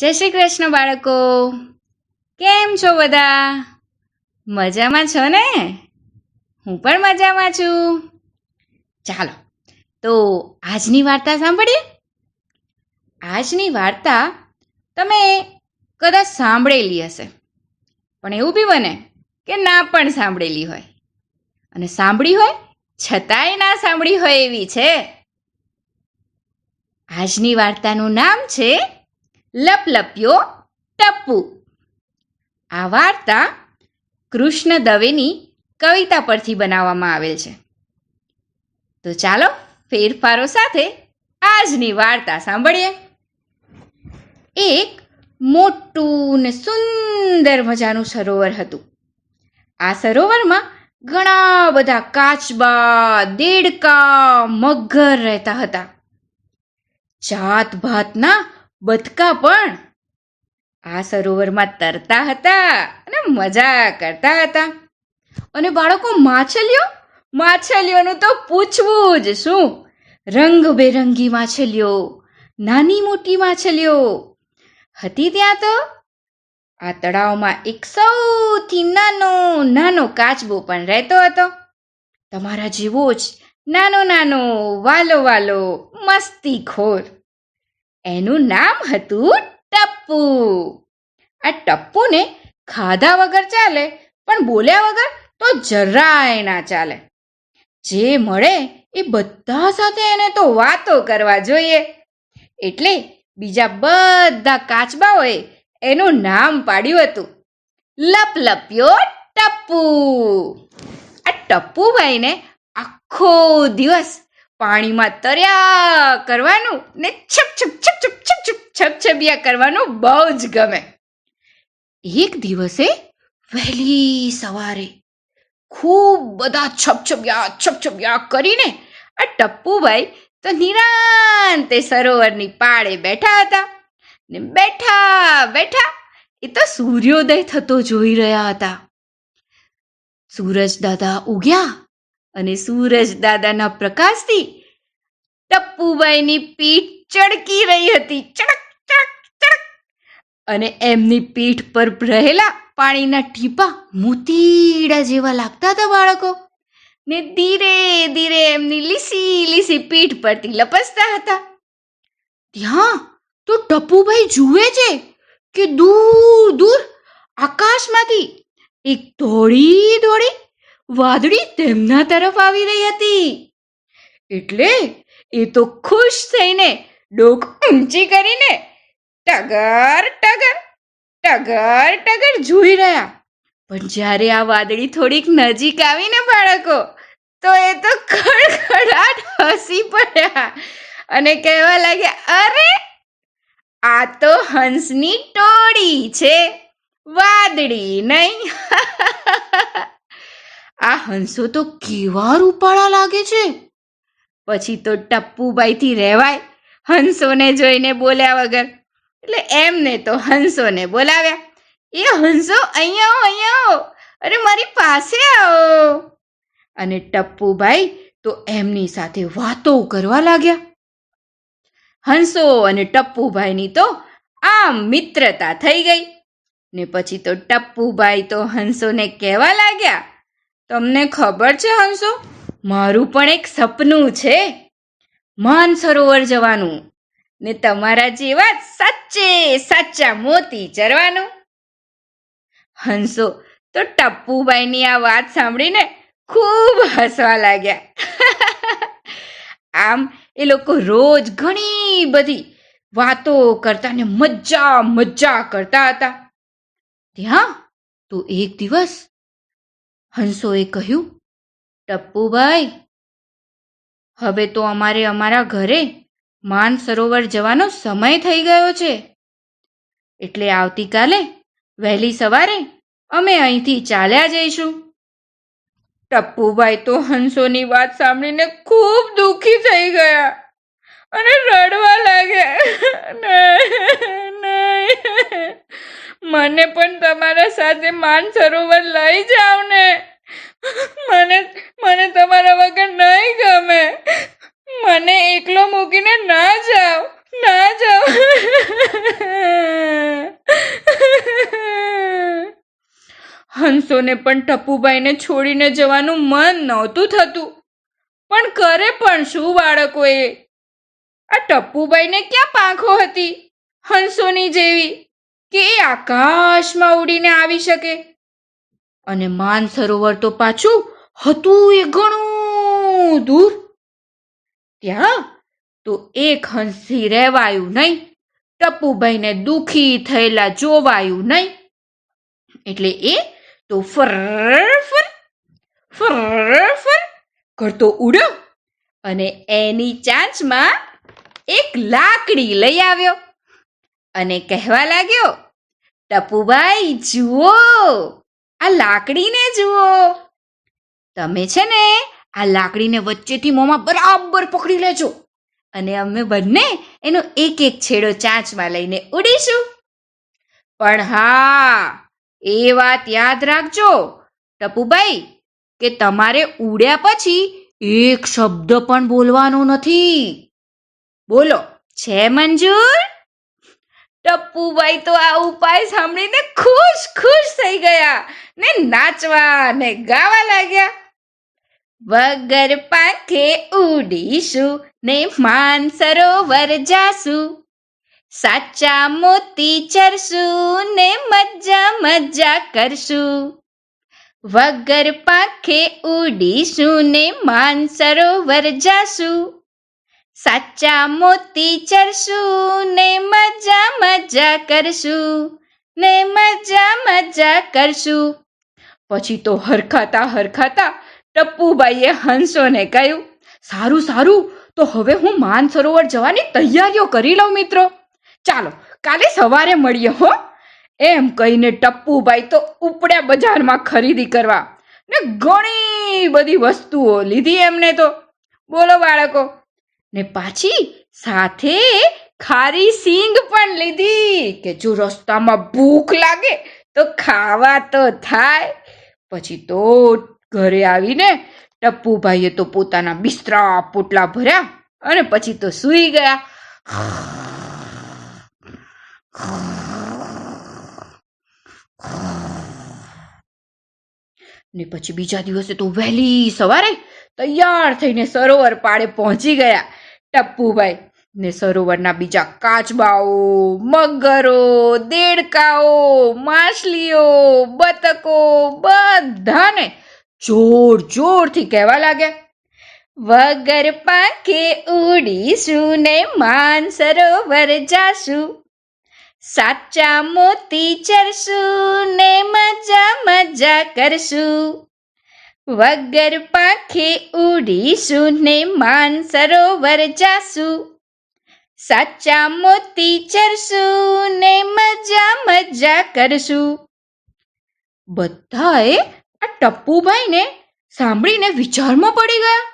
જય શ્રી કૃષ્ણ બાળકો, કેમ છો બધા? મજામાં છો ને? હું પણ મજામાં છું. ચાલો તો આજની વાર્તા સાંભળીએ. આજની વાર્તા તમે કદાચ સાંભળેલી હશે, પણ એવું બી બને કે ના પણ સાંભળેલી હોય, અને સાંભળી હોય છતાંય ના સાંભળી હોય એવી છે. આજની વાર્તાનું નામ છે લપલપ્યો ટપ્પુ. આ વાર્તા કૃષ્ણ દવેની કવિતા પરથી બનાવવામાં આવેલ છે. તો ચાલો ફેરફારો સાથે આજની વાર્તા સાંભળીએ. એક મોટું ને સુંદર મજાનું સરોવર હતું. આ સરોવરમાં ઘણા બધા કાચબા, દેડકા, મગર રહેતા હતા. જાત ભાતના બતકા પણ આ સરોવરમાં તરતા હતા અને મજા કરતા હતા. અને બાળકો, માછલીઓનું તો પૂછવું જ શું! રંગબેરંગી માછલીઓ, નાની મોટી માછલીઓ હતી ત્યાં તો. આ તળાવમાં એક સૌથી નાનો કાચબો પણ રહેતો હતો. તમારા જેવો જ નાનો વાલો મસ્તીખોર. એનું નામ હતું ટપ્પુ. આ ટપ્પુને ખાધા વગર ચાલે, પણ બોલ્યા વગર તો જરાય ના ચાલે. જે મળે એ બધા સાથે એને તો વાતો કરવા જોઈએ. એટલે બીજા બધા કાચબાઓએ એનું નામ પાડ્યું હતું લપલપ્યો ટપ્પુ. આ ટપ્પુભાઈને આખો દિવસ પાણીમાં તર્યા કરવાનું ને છપછપિયા કરવાનું બહુ જ ગમે. એક દિવસે વહેલી સવારે ખૂબ બધા છપછપિયા કરીને આ ટપ્પુભાઈ તો નિરાંતે સરોવરની પાળે બેઠા હતા. ને બેઠા એ તો સૂર્યોદય થતો જોઈ રહ્યા હતા. સૂરજ દાદા ઉગ્યા અને સૂરજ દાદાના પ્રકાશથી ટપ્પુભાઈની પીઠ ચળકી રહી હતી, ચડક ચડક ચડક. અને એમની પીઠ પર રહેલા પાણીના ટીપા મોતીડા જેવા લાગતા હતા બાળકો. ને ધીરે ધીરે એમની લીસી પીઠ પરથી લપસતા હતા. ત્યાં તો ટપ્પુભાઈ જુએ છે કે દૂર આકાશમાંથી એક દોડી વાદળી તેમના તરફ આવી રહી હતી. એટલે એ તો ખુશ થઈને ડોક ઊંચી કરીને ટગર જોઈ રહ્યા. પણ જ્યારે આ વાદળી થોડીક નજીક આવીને બાળકો, તો એ તો ખડખડાટ હસી પડ્યા અને કહેવા લાગ્યા, અરે આ તો હંસની ટોળી છે, વાદળી નહીં. આ હંસો તો કેવા રૂપાળા લાગે છે. પછી તો ટપ્પુભાઈથી રહેવાય હંસોને જોઈને બોલ્યા વગર. એટલે એમને તો હંસોને બોલાવ્યા. એ હંસો અહીંયા, અરે મારી પાસે આવો. અને ટપ્પુભાઈ તો એમની સાથે વાતો કરવા લાગ્યા. હંસો અને ટપ્પુભાઈની તો આમ મિત્રતા થઈ ગઈ. ને પછી તો ટપ્પુભાઈ તો હંસોને કહેવા લાગ્યા, તમને ખબર છે હંસો, મારું પણ એક સપનું છે, માનસરોવર જવાનું ને તમારા જેવા સાચા મોતી ચરવાનું. હંસો તો ટપ્પુભાઈની આ વાત સાંભળીને ખૂબ હસવા લાગ્યા. આમ એ લોકો રોજ ઘણી બધી વાતો કરતા ને મજા કરતા હતા. ત્યાં તો એક દિવસ હંસોએ કહ્યું, ટપ્પુભાઈ, હવે તો અમારે અમારા ઘરે માનસરોવર જવાનો સમય થઈ ગયો છે. એટલે આવતીકાલે વહેલી સવારે અમે અહીંથી ચાલ્યા જઈશું. ટપ્પુભાઈ તો હંસોની વાત સાંભળીને ખૂબ દુઃખી થઈ ગયા અને રડવા લાગ્યા. નહીં, મને પણ તમારા સાથે માનસરોવર લઈ જાઓ ને. મને તમારા વગર નહીં ગમે. મને એકલો મૂકીને ના જાઓ. હંસોને પણ ટપુભાઈને છોડીને જવાનું મન નહોતું થતું, પણ કરે પણ શું બાળકોએ? આ ટપુભાઈને ક્યાં પાંખો હતી હંસોની જેવી કે એ આકાશમાં ઉડીને આવી શકે? અને માનસરોવર તો પાછું હતું એ ઘણું દૂર. ત્યાં તો એક હંસથી રહેવાયું નહીં, ટપુભાઈને દુખી થયેલા જોવાયું નહીં. એટલે એ તો ફર ફર ફર ફર કરતો ઉડ્યો અને એની ચાંચમાં એક લાકડી લઈ આવ્યો અને કહેવા લાગ્યો, ટપુભાઈ જુઓ, આ લાકડીને જુઓ. તમે છે ને આ લાકડીને વચ્ચેથી મોંમાં બરાબર પકડી લેજો અને અમે બંને એનો એક એક છેડો ચાંચમાં લઈને ઉડીશું. પણ હા, એ વાત યાદ રાખજો ટપુભાઈ કે તમારે ઉડ્યા પછી એક શબ્દ પણ બોલવાનો નથી. બોલો, છે મંજૂર? ટપુભાઈ તો આ ઉપાય સાંભળીને ખુશ ખુશ થઈ ગયા ને નાચવા ને ગાવા લાગ્યા. વગર પાંખે ઉડીશું ને માનસરોવર જાશું, સાચા મોતી ચરશું ને મજા મજા કરશું. વગર પાંખે ઉડીશું ને માનસરોવર જાશું, સાચા મોતી ચરશું ને મજા મજા કરશું ને મજા મજા કરશું. પછી તો હરખાતા હરખાતા ટપુભાઈએ હંસોને કહ્યું, સારું સારું, તો હવે હું માનસરોવર જવાની તૈયારીઓ કરી લઉં મિત્રો. ચાલો કાલે સવારે મળીએ હો. એમ કહીને ટપુભાઈ તો ઉપડ્યા બજારમાં ખરીદી કરવા ને ઘણી બધી વસ્તુઓ લીધી એમને તો. બોલો બાળકો, ને પાછી સાથે ખારી સિંગ પણ લીધી કે જો રસ્તામાં ભૂખ લાગે તો ખાવા તો થાય. પછી તો ઘરે આવીને ટપુભાઈએ તો પોતાના બિસ્તરા પોટલા ભર્યા અને પછી તો સૂઈ ગયા. ને પછી બીજા દિવસે તો વહેલી સવારે તૈયાર થઈને સરોવર પાળે પહોંચી ગયા ટપુભાઈ. ને સરોવરના બીજા કાચબાઓ, મગરો, દેડકાઓ, માછલીઓ, બતકો બધાને જોર જોરથી કહેવા લાગ્યા, વગર પાંખે ઉડીશું ને માનસરોવર જાશું, સાચા મોતી ચરશું ને મજા મજા કરશું. વગર પાંખે ઉડીશું ને માનસરોવર જાશું, સાચા મોતી ચરશું ને મજા મજા કરશું. બધાએ આ ટપુભાઈને સાંભળીને વિચારમાં પડી ગયા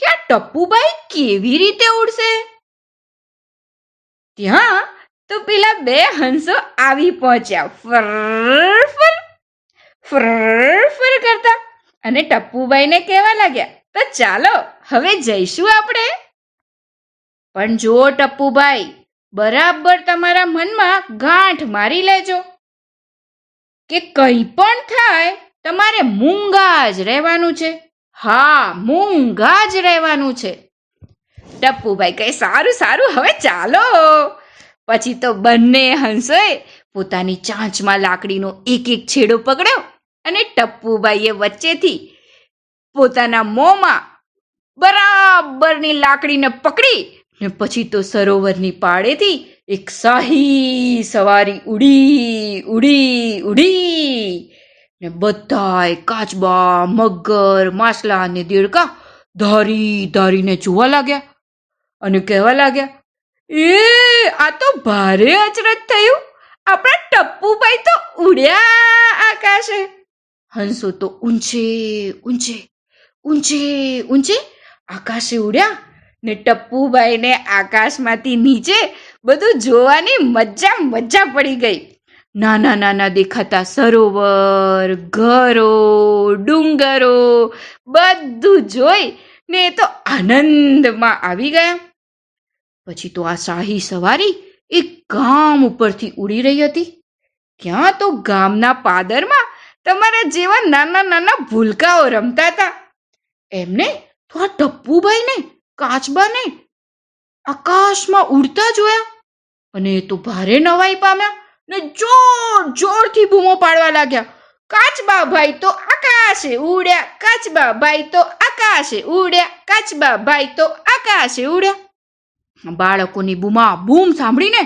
કે આ ટપુભાઈ કેવી રીતે ઉડશે. ત્યાં તો પેલા બે હંસો આવી પહોંચ્યા ફર ફર ફર ફર કરતા અને ટપુભાઈને કહેવા લાગ્યા, તો ચાલો હવે જઈશું આપણે. પણ જો ટપુભાઈ, બરાબર તમારા મનમાં ગાંઠ મારી લેજો કે કંઈ પણ થાય તમારે મૂંગા જ રહેવાનું છે. હા, મૂંગા જ રહેવાનું છે. ટપુભાઈ કહે, સારું સારું, હવે ચાલો. પછી તો બંને હંસોએ પોતાની ચાંચમાં લાકડીનો એક એક છેડો પકડ્યો અને ટપુભાઈએ વચ્ચેથી પોતાના મોંમાં બરાબરની લાકડીને પકડી ને પછી તો સરોવરની પાળેથી એક શાહી સવારી ઉડી ઉડી ઉડી ને બધાય કાચબા, મગર, માછલા અને દેડકા ધારી ધારીને જોવા લાગ્યા અને કહેવા લાગ્યા, આ તો ભારે અચરજ થયું, આપણા ટપુભાઈ તો ઉડ્યા આકાશે. હંસો તો ઊંચે ઊંચે ઊંચે ઊંચે આકાશે ઉડ્યા ને ટપુભાઈને આકાશમાંથી નીચે બધું જોવાની મજા મજા પડી ગઈ. નાના નાના દેખાતા સરોવર, ઘરો, ડુંગરો બધું જોઈ ને એ તો આનંદમાં આવી ગયા. પછી તો આ શાહી સવારી એક ગામ ઉપરથી ઉડી રહી હતી. ત્યાં તો ગામના પાદરમાં તમારા જેવા નાના નાના ભૂલકાઓ રમતા હતા. એમને તો આ ટપ્પુભાઈને કાચબાને આકાશમાં ઉડતા જોયા અને એ તો ભારે નવાઈ પામ્યા ને જોર જોરથી બૂમો પાડવા લાગ્યા, કાચબા ભાઈ તો આકાશે ઉડ્યા, કાચબા ભાઈ તો આકાશે ઉડ્યા, કાચબા ભાઈ તો આકાશે ઉડ્યા. બાળકોની બૂમા બૂમ સાંભળીને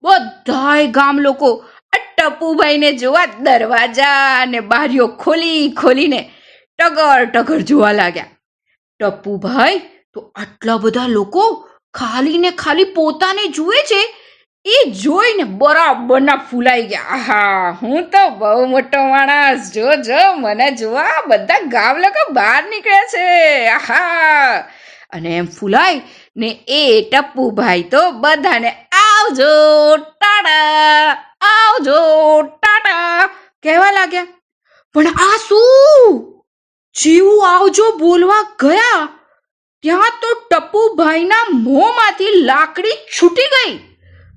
બધાય ગામ લોકો આ ટપુભાઈને જોવા દરવાજા અને બારીઓ ખોલી ખોલીને ટગર ટગર જોવા લાગ્યા. ટપુભાઈ તો આટલા બધા લોકો ખાલી ને ખાલી પોતાને જુએ છે એ જોઈને બરાબરના ફૂલાઈ ગયા. આહા, હું તો બહુ મોટો માણસ, જો જો મને જોવા બધા ગામ લોકો બહાર નીકળે છે. આહા, અને એમ ફૂલાય ને એ ટપ્પુભાઈ તો બધાને આવજો ટાટા, આવજો ટાટા કહેવા લાગ્યા. પણ આ શું? જેવું આવજો બોલવા ગયા ત્યાં તો ટપ્પુભાઈના મોંમાંથી લાકડી છૂટી ગઈ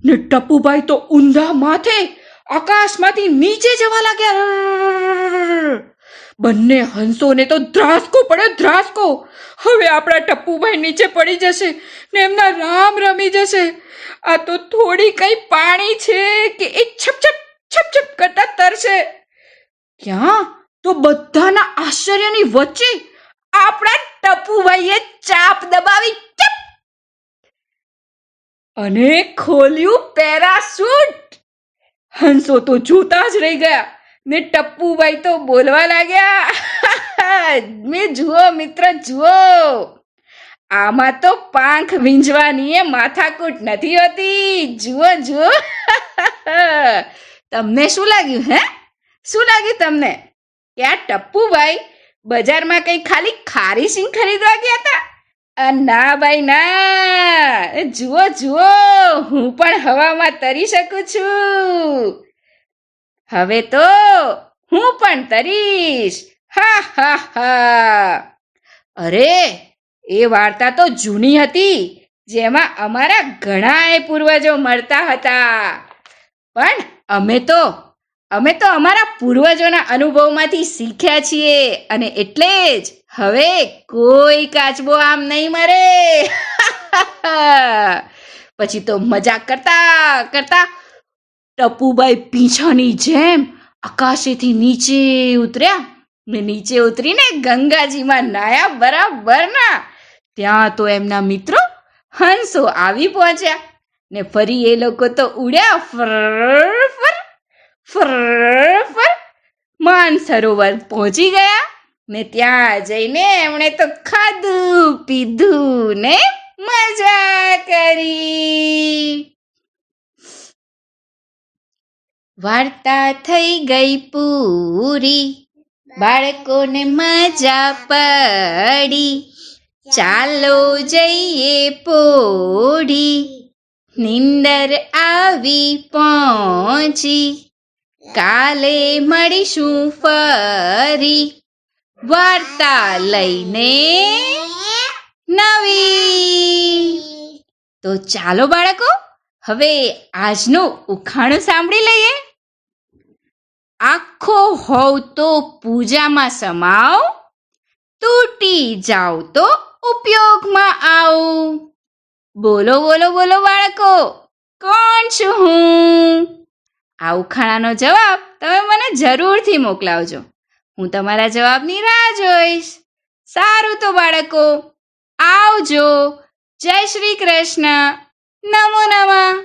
ને ટપ્પુભાઈ તો ઊંધા માથે આકાશમાંથી નીચે જવા લાગ્યા. બંને હંસોને તો ધ્રાસકો પડ્યો, ધ્રાસકો. હવે આપણા ટપ્પુભાઈ નીચે પડી જશે ને એમના રામ રમી જશે. આ તો થોડી કઈ પાણી છે કે એ છપછપ છપછપ કરતા તરશે. ક્યાં તો બધાના આશ્ચર્યની વચ્ચે આપણા ટપુભાઈએ ચાપ દબાવી ચપ અને ખોલ્યું પેરાશૂટ. હંસો તો જોતા જ રહી ગયા ને ટપ્પુભાઈ તો બોલવા લાગ્યા, મેં જુઓ મિત્ર જુઓ, આમાં તો પાંખ વીંજવાની એ માથાકૂટ નથી હોતી, જુઓ જુઓ. તમને શું લાગ્યું? હે, શું લાગ્યું તમને કે આ ટપ્પુભાઈ બજારમાં કઈ ખાલી ખારી સિંગ ખરીદવા ગયા હતા? ના ભાઈ ના, જુઓ જુઓ, હું પણ હવામાં તરી શકું છું. હવે તો હું પણ તરીશ. હા હા હા. અરે, એ વાર્તા તો જૂની હતી જેમાં અમારા ઘણાય પૂર્વજો મળતા હતા. પણ અમે તો અમારા પૂર્વજોના અનુભવમાંથી શીખ્યા છીએ અને એટલે જ હવે કોઈ કાચબો આમ નહીં મરે. પછી તો મજાક કરતા કરતા ટપુભાઈ પીંછાની જેમ આકાશેથી નીચે ઉતર્યા ને નીચે ઉતરીને ગંગાજીમાં નાયા બરાબરના. ત્યાં તો એમના મિત્રો હંસો આવી પહોંચ્યા ને ફરી એ લોકો તો ઉડ્યા ફર માનસરોવર પહોંચી ગયા ને ત્યાં જઈને એમણે તો ખાધું પીધું ને મજા કરી. વાર્તા થઈ ગઈ પૂરી, બાળકોને મજા પડી. ચાલો જઈએ પોઢી, નિંદર આવી પહોંચી. કાલે મળીશું ફરી વાર્તા લઈને નવી. તો ચાલો બાળકો, હવે આજનું ઉખાણું સાંભળી લઈએ. આખો હોવ તો પૂજામાં સમાવ, તૂટી જાવ તો ઉપયોગમાં આવું. બોલો બોલો બોલો બાળકો, કોણ છું હું? આ ઉખાણાનો જવાબ તમે મને જરૂરથી મોકલાવજો. હું તમારા જવાબની રાહ જોઈશ. સારું તો બાળકો, આવજો. જય શ્રી કૃષ્ણ. નમો નમઃ.